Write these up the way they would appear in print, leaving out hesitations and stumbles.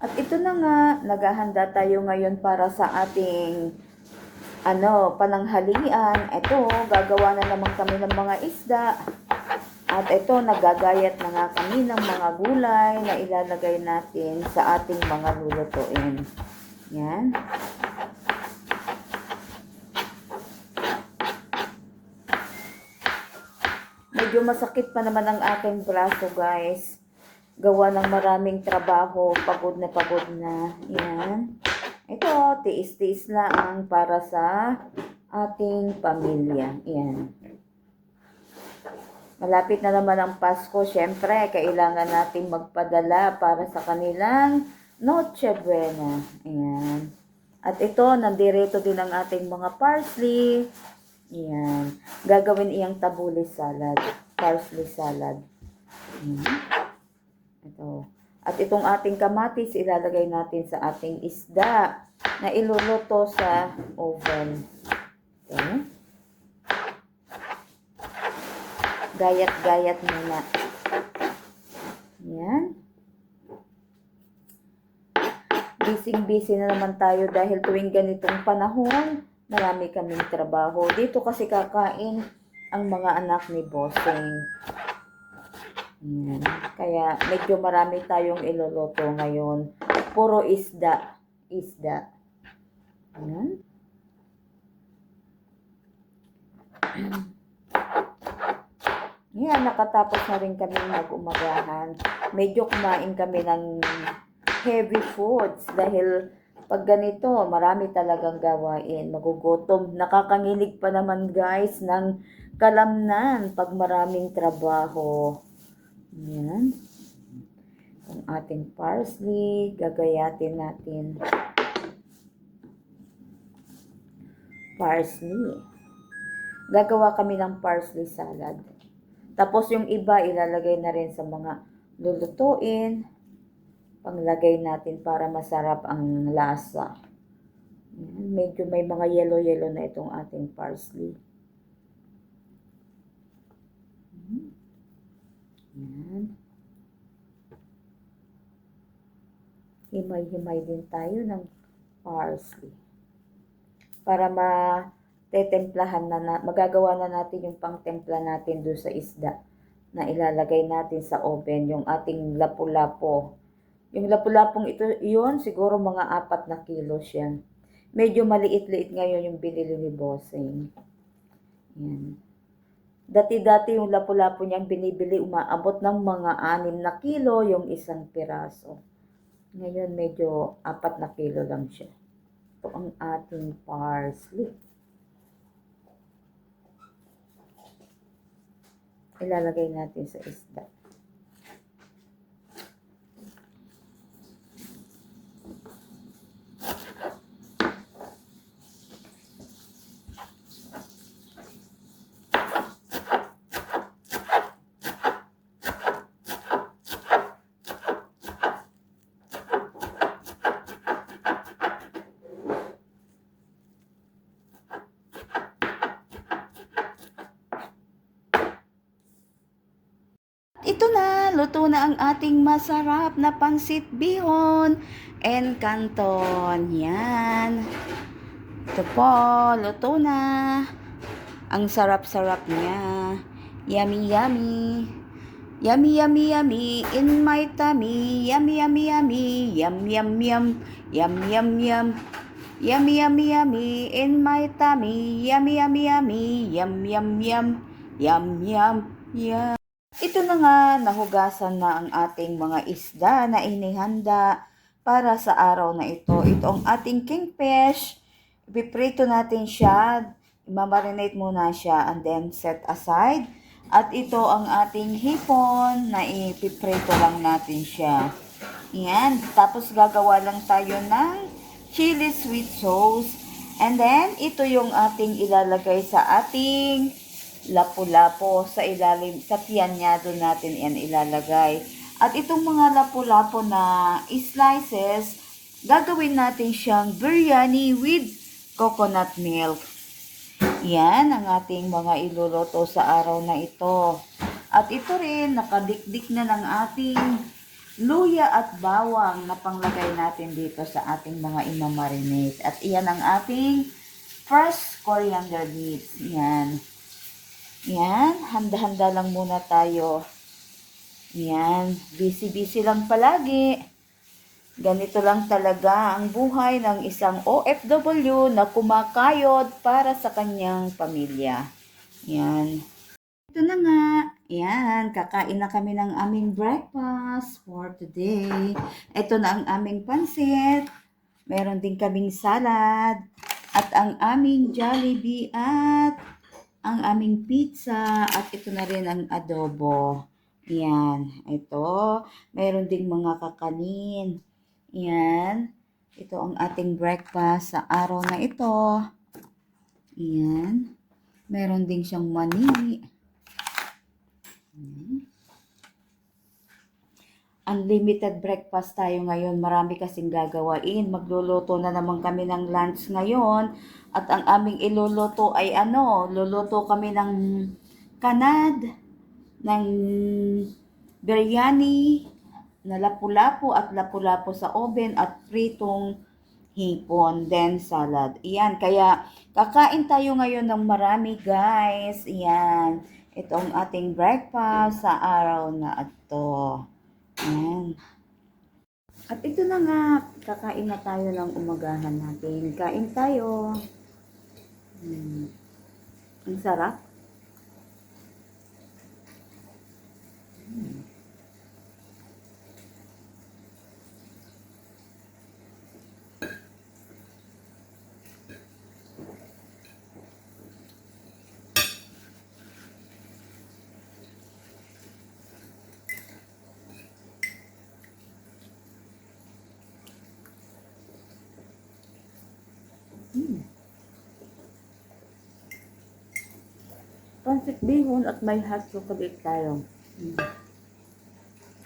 At ito na nga, naghahanda tayo ngayon para sa ating pananghalian. Ito, gagawa na naman kami ng mga isda. At ito, nagagayat na nga kami ng mga gulay na ilalagay natin sa ating mga lulutuin. Yan. Medyo masakit pa naman ang aking braso, guys. Gawa ng maraming trabaho, pagod na. Yan. Ito, tiis-tiis lang para sa ating pamilya. Yan. Malapit na naman ang Pasko. Siyempre, kailangan nating magpadala para sa kanilang Noche Buena. Ayan. At ito, nandirito din ang ating mga parsley. Ayan. Gagawin iyang tabuli salad. Parsley salad. Ayan. Ito. At itong ating kamatis, ilalagay natin sa ating isda na iluluto sa oven. Okay. Gayat-gayat muna. Yan. Busy na naman tayo dahil tuwing ganitong panahon, marami kaming trabaho. Dito kasi kakain ang mga anak ni Bossing. Yan. Kaya medyo marami tayong iluluto ngayon. Puro isda. Yan. Yan, nakatapos na rin kami mag-umagahan. Medyo kumain kami ng heavy foods dahil pag ganito, marami talagang gawain. Magugutom. Nakakanginig pa naman guys ng kalamnan pag maraming trabaho. Yan. Ang ating parsley, gagayatin natin. Parsley. Gagawa kami ng parsley salad. Tapos yung iba, ilalagay na rin sa mga lulutuin. Panglagay natin para masarap ang lasa. Yan. Medyo may mga yellow na itong ating parsley. Yan. Himay-himay din tayo ng parsley. Para magagawa na natin yung pangtempla natin doon sa isda na ilalagay natin sa oven, yung ating lapu-lapo. Yung lapu-lapong ito, yun, siguro mga 4 na kilos yan. Medyo maliit-liit ngayon yung binili ni Bossing. Yan. Dati-dati yung lapu-lapo niyang binibili, umaabot ng mga 6 na kilo yung isang piraso. Ngayon, medyo 4 na kilo lang siya. Ito ang ating parsley. Ilalagay natin sa isda. Ito na, luto na ang ating masarap na pansit bihon and canton. Yan. Ito po, luto na. Ang sarap-sarap niya. Yummy, yummy. Yummy, yummy, yummy in my tummy. Yummy, yummy, yummy. Yum, yum, yum. Yum, yum, yum. Yummy, yummy, yummy in my tummy. Yummy, yummy, yummy. Yum, yum, yum. Yum, yum, yum. Ito na nga, nahugasan na ang ating mga isda na inihanda para sa araw na ito. Ito ang ating kingfish. Ipiprito natin siya. Imamarinate muna siya and then set aside. At ito ang ating hipon na ipiprito lang natin siya. Yan. Tapos gagawa lang tayo ng chili sweet sauce. And then, ito yung ating ilalagay sa ating lapu-lapo sa ilalim, sa tiyan niya, doon natin yan ilalagay. At itong mga lapu-lapo na slices, gagawin natin siyang biryani with coconut milk. Yan ang ating mga iluluto sa araw na ito. At ito rin, nakadikdik na ng ating luya at bawang na panglagay natin dito sa ating mga imamarinate. At iyan ang ating fresh coriander leaves. Yan. Yan. Handa-handa lang muna tayo. Yan. Busy-busy lang palagi. Ganito lang talaga ang buhay ng isang OFW na kumakayod para sa kanyang pamilya. Yan. Ito na nga. Yan. Kakain na kami ng aming breakfast for today. Ito na ang aming pansit. Meron din kaming salad. At ang aming Jollibee at ang aming pizza. At ito na rin ang adobo. Yan. Ito. Meron ding mga kakanin. Yan. Ito ang ating breakfast sa araw na ito. Yan. Meron din siyang mani. Unlimited breakfast tayo ngayon. Marami kasing gagawain. Magluluto na naman kami ng lunch ngayon. At ang aming iluluto ay luluto kami ng kanad, ng biryani, na lapu-lapu at lapu-lapu sa oven at pritong hipon, then salad. Iyan, kaya kakain tayo ngayon ng marami guys. Iyan, ito ang ating breakfast sa araw na ito. Ayan. At ito na nga, kakain na tayo ng umagahan natin. Kain tayo. Ang sarap. Pancit bihon at may hot chocolate tayo.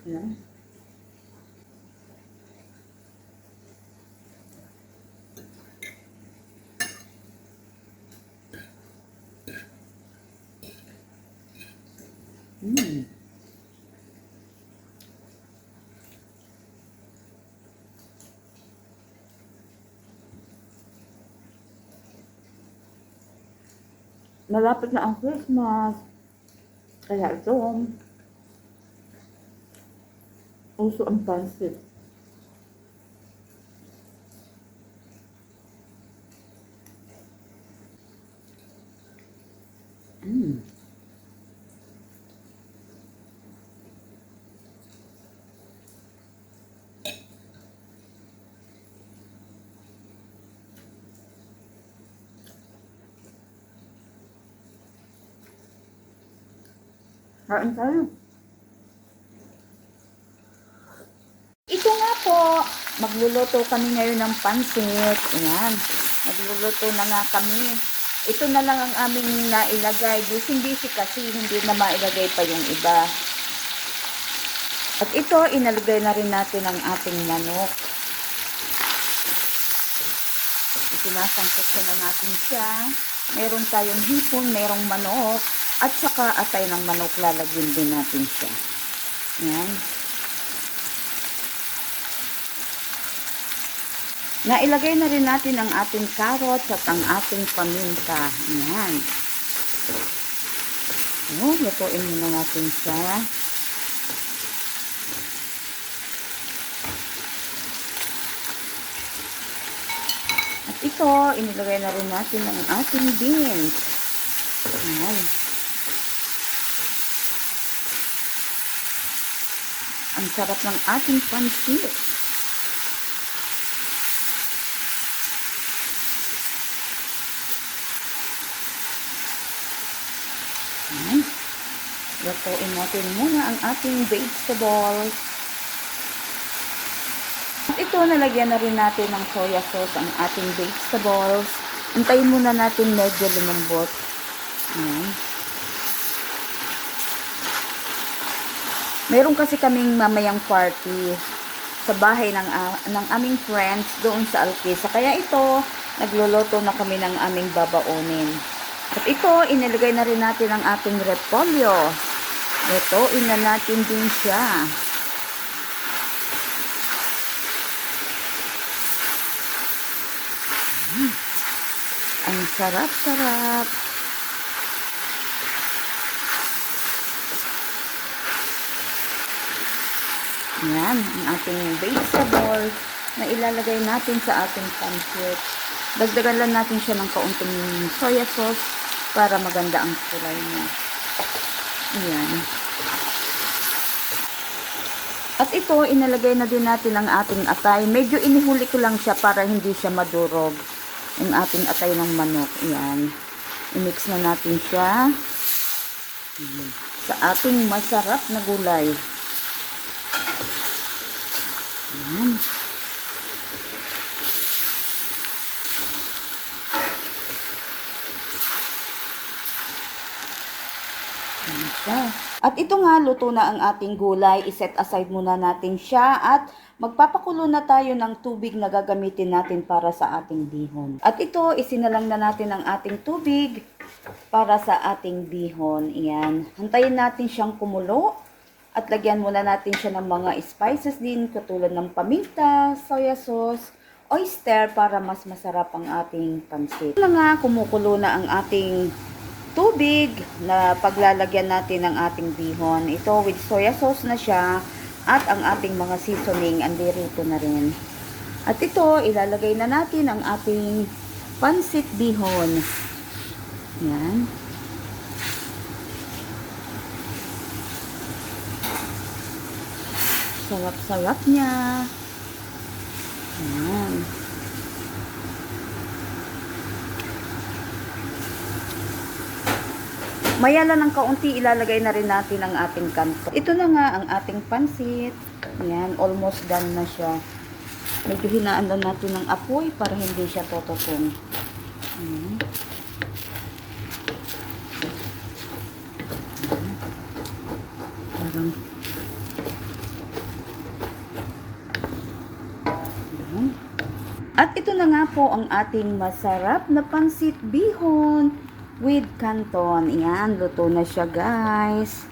Yan. Malapit na ang Christmas. Kaya ito, uso ang pancit. Kain tayo. Ito nga po, magluluto kami ngayon ng pansit. Ayan, magluluto na nga kami. Ito na lang ang aming nailagay. Busy-busy kasi hindi na mailagay pa yung iba. At ito, inalagay na rin natin ang ating manok. Sinasangkot na natin siya. Meron tayong hipon, merong manok. At saka atay ng manok, lalagyan din natin siya. Ayan. Nailagay na rin natin ang ating carrots at ang ating paminta. Ayan. Lutuin muna natin siya. At ito, inilagay na rin natin ang ating beans. Ayan. Ang sarap ng ating pansit. Ayan. Lutuin natin muna ang ating vegetables. At ito, nalagyan na rin natin ng soya sauce ang ating vegetables. Hintayin muna natin medyo lumambot. Ayan. Meron kasi kaming mamayang party sa bahay ng aming friends doon sa Alquesa. Kaya ito, nagluluto na kami ng aming babaunin. At ito, inilagay na rin natin ang ating repolyo. Lutuin na natin din siya. Ang sarap-sarap. Yan, ang ating vegetable na ilalagay natin sa ating pancit. Dagdagan lang natin siya ng kaunting soya sauce para maganda ang kulay niya. Ayan. At ito, inalagay na din natin ang ating atay. Medyo inihuli ko lang siya para hindi siya madurog. Yung ating atay ng manok. Ayan. I-mix na natin siya sa ating masarap na gulay. Ayan. Ayan siya. At ito nga, luto na ang ating gulay. I-set aside muna natin siya at magpapakulo na tayo ng tubig na gagamitin natin para sa ating bihon. At ito, isinalang na natin ang ating tubig para sa ating bihon. Ayan. Hantayin natin siyang kumulo at lagyan muna natin siya ng mga spices din katulad ng paminta, soya sauce, oyster para mas masarap ang ating pansit. Ito na nga, kumukulo na ang ating tubig na paglalagyan natin ng ating bihon. Ito with soya sauce na siya at ang ating mga seasoning andirito na rin. At ito, ilalagay na natin ang ating pansit bihon. Yan. Sarap-sarap niya. Yan. Maya lang ng kaunti, ilalagay na rin natin ang ating kanto. Ito na nga ang ating pansit. Ayan, almost done na siya. Medyo hinaan lang natin ng apoy para hindi siya totosong. Ayan. Parang ayan. At ito na nga po ang ating masarap na pansit bihon with canton. Ayan, luto na siya guys.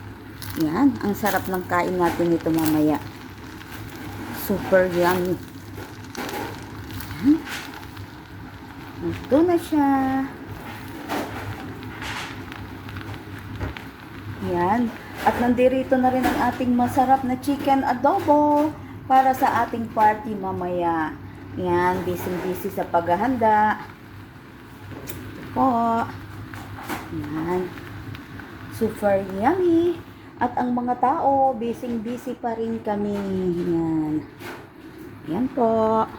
Ayan, ang sarap ng kain natin nito mamaya. Super yummy. Ayan. Luto na siya. Ayan. At nandirito na rin ang ating masarap na chicken adobo para sa ating party mamaya. Ayan, busy-busy sa paghahanda. Ito po. Ayan. Super yummy. At ang mga tao, busy-busy pa rin kami. Ayan. Ayan po.